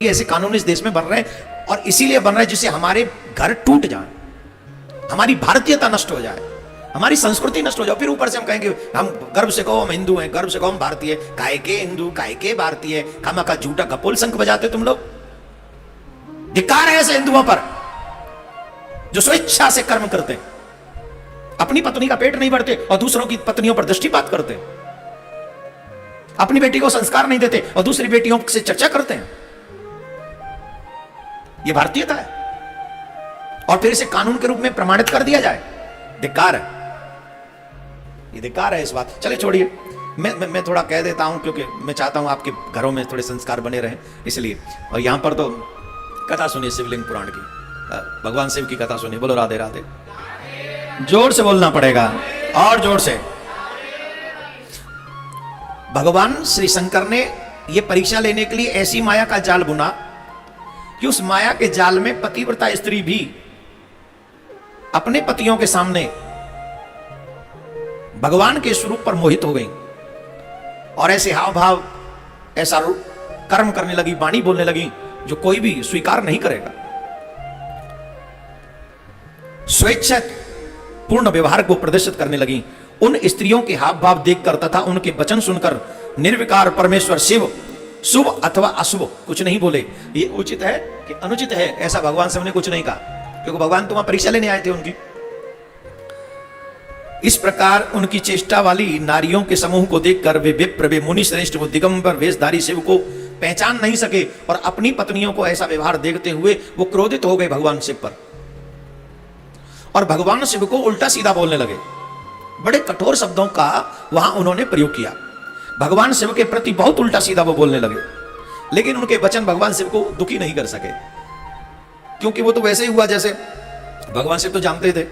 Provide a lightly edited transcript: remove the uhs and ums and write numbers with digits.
ऐसे कानून इस देश में बन रहे हैं और इसीलिए बन रहे हैं जिससे हमारे घर टूट जाए, हमारी भारतीयता नष्ट हो जाए, हमारी संस्कृति नष्ट हो जाए। फिर ऊपर से हम कहेंगे, हम गर्व से कहो हम हिंदू हैं, गर्व से कहो हम भारतीय, काहे के हिंदू काहे के भारतीय, खामा का झूठा कपोल शंख बजाते तुम लोग। धिक्कार है ऐसे हिंदुओं पर जो स्वेच्छा से कर्म करते, अपनी पत्नी का पेट नहीं भरते और दूसरों की पत्नियों पर दृष्टिपात करते, अपनी बेटी को संस्कार नहीं देते और दूसरी बेटियों से चर्चा करते हैं। यह भारतीयता है और फिर इसे कानून के रूप में प्रमाणित कर दिया जाए, धिक्कार है, ये धिक्कार है इस बात। चले छोड़िए, मैं थोड़ा कह देता हूं क्योंकि मैं चाहता हूं आपके घरों में थोड़े संस्कार बने रहें इसलिए। और यहां पर तो कथा सुनिए शिवलिंग पुराण की, भगवान शिव की कथा सुनिए। बोलो राधे राधे, जोर से बोलना पड़ेगा और जोर से। भगवान श्री शंकर ने यह परीक्षा लेने के लिए ऐसी माया का जाल बुना कि उस माया के जाल में पतिव्रता स्त्री भी अपने पतियों के सामने भगवान के स्वरूप पर मोहित हो गई और ऐसे हाव भाव, ऐसा कर्म करने लगी, वाणी बोलने लगी जो कोई भी स्वीकार नहीं करेगा। स्वेच्छा पूर्ण व्यवहार को प्रदर्शित करने लगी। उन स्त्रियों के हाव भाव देखकर तथा उनके वचन सुनकर निर्विकार परमेश्वर शिव शुभ अथवा अशुभ कुछ नहीं बोले। ये उचित है कि अनुचित है, ऐसा भगवान शिव ने कुछ नहीं कहा, क्योंकि भगवान तो वहां परीक्षा लेने आए थे उनकी। इस प्रकार उनकी चेष्टा वाली नारियों के समूह को देखकर वे विप्र, वे मुनि श्रेष्ठ, वो दिगंबर वेशधारी शिव को पहचान नहीं सके और अपनी पत्नियों को ऐसा व्यवहार देखते हुए वो क्रोधित हो गए भगवान शिव पर और भगवान शिव को उल्टा सीधा बोलने लगे। बड़े कठोर शब्दों का वहां उन्होंने प्रयोग किया। भगवान शिव के प्रति बहुत उल्टा सीधा वो बोलने लगे, लेकिन उनके वचन भगवान शिव को दुखी नहीं कर सके, क्योंकि वो तो वैसे ही हुआ जैसे भगवान शिव तो जानते थे